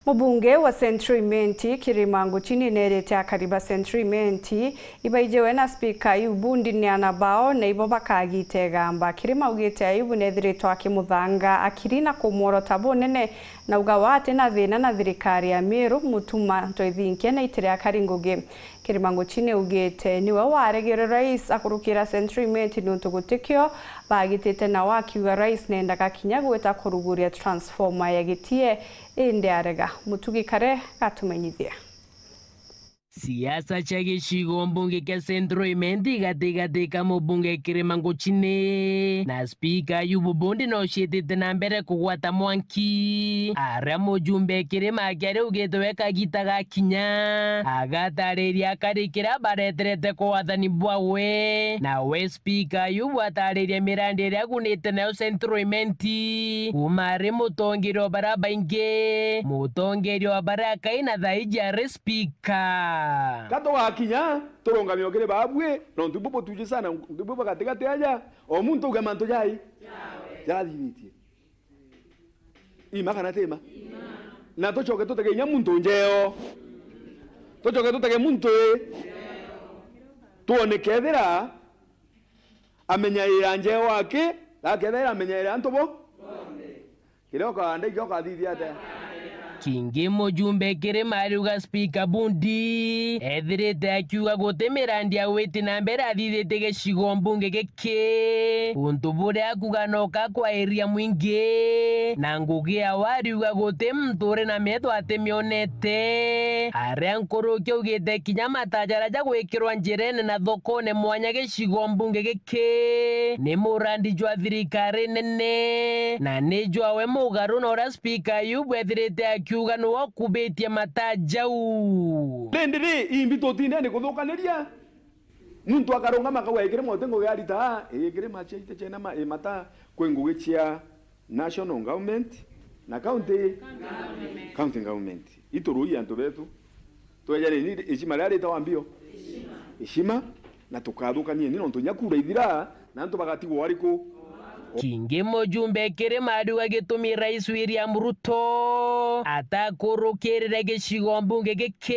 Mubunge wa Central Imenti Kirima Nguchini nerete akariba Central Imenti ibaijewe na speaker Ayubu Ndinianabao na ibo bakagitega Kirima ugite Ayubu nethiritwo akimuthanga akirina kumworota bonene na ugawate na thina na thirikari ya Meru mutuma toithinke na itire akari Ngugi. Kirima Nguchini ugite niwe waregere rais akurukira Central Imenti nuntu gutikio bagitete na wakiuga rais nendaga kinya gweta kuruguria transformer yagitie inde arega mutugi kare gatumenyithia. Siasa cha gicigo mbunge kia Central Imenti gatigatika mubunge Kirima Nguchini na speaker Ayubu Ndinianabao na mbere kugwata mwanki aria mujumbe Kirima akiari ugite weka gitaga kinya agatariria akarikira bareterete kwa wathani bwawe na we speaker Ayubu atariria mirandi iria agunite nayo Central Imenti kuma ri mutongerio bara baingi mutongerio bara kaina thaija speaker Kato wakinya turongamio kire babwe no ndubo tuje sana ndubo bakategate aja o muntu ugamanto jai yawe yadinitie imaka natema na tochoke tutege nya muntu njeo tochoke tutege muntu tuone kethera amenya iranje wake akethera amenya irantobo kile okande joka thithia ate Kingi mujumbe Kirima ariuga speaker Bundi ethirite akiuga guti mirandi awiti na mbere athithite gicigo mbunge giki untu buria akuga noka kwa area mwingi na Ngugi awariuga guti mture na metho atemionete aria nkuruki ugite kinya matajara ja gwikirwa njirene na thokone mwanya gicigo mbunge giki ni murandi jwa thirikari nene na ni jwa we mugaru na ura speaker Ayubu ethirite akiuga no wakubetie matajau ndendere imbito tinde kuthukaniria muntu akaronga makawa ikire motengo ya rita ikire mache ite chena mata kwengugi chia national government na county government ituruia antu betu twejane ni ishima rari tawambio ishima na tukathukanie ni nonto nyakura ithira na ntu bagatigwo wariko. Kingi mujumbe Kirima ariuga gitumi rais William Ruto atakurukirire gicigo mbunge giki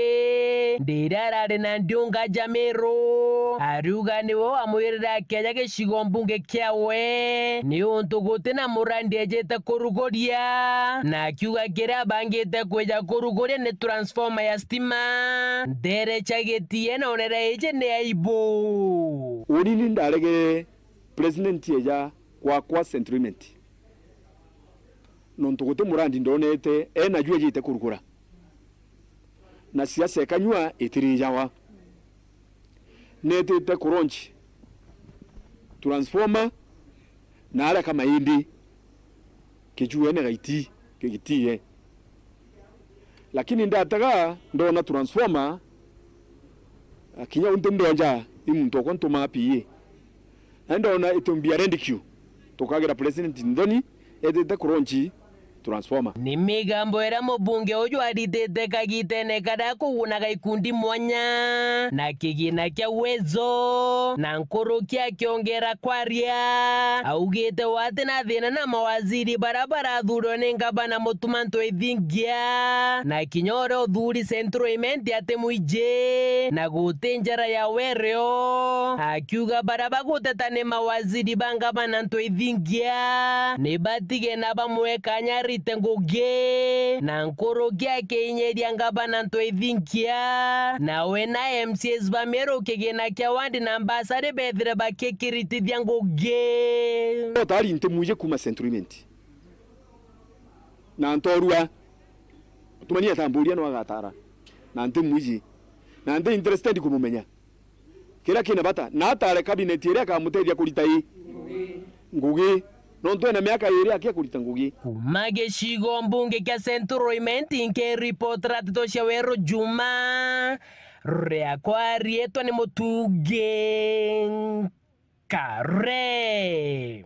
ndira arari na ndiunga Meru ariuga niwe wamwirira Kenya gicigo mbunge kiawe ni untu guti na murandi ejete kurugoria na akiuga kiria bangite kweja kurugoria ni transformer ya stima ndere chagitie na onera eje ni aibu urini ndarege president eja kwa Central Imenti nonto gote murandi ndonete ena jwe jite kurukura na siasa kanywa itirijawa nete te kuronchi transformer na ala kama indi kejuwe ne gaiti kegitie lakini ndataga ndona transformer kinya untendonja imuntu konto mapi ndona itumbia rendikyu tukagira president ndoni edete kuronchi transformer ni migambo era mubunge uju aritete kagitene kada kugunaga ikundi mwanya na kigina kia wezo na nkuruki akiongera kwaria augite wate na thina na mawaziri barabara thuro ni ngabana mutumanto ithingia na kinyoro thuri Central Imenti ate muije na gutenjara ya wereo akiuga baraba guteta ni mawaziri bangabana nto ithingia ni batige na bamwe kanyari Ngugi na nkuruki akinyeria ngabana nto ithinkia na we na MCs ba Meru kigina kia wandi na ambassador bethire bakikiritithia Ngugi tari inte muje kuma Central Imenti na ntorua tumania tamburia no agatara na nte muje na nte interested kumumenya kila kina bata na atare cabinet ire akamuteria kurita Ngugi nonto na miaka iri akia kurita Ngugi kuma gicigo mbunge kia Central Imenti nke report ratito cia Weru Juma ria kwa rietwa ni mutuge kare.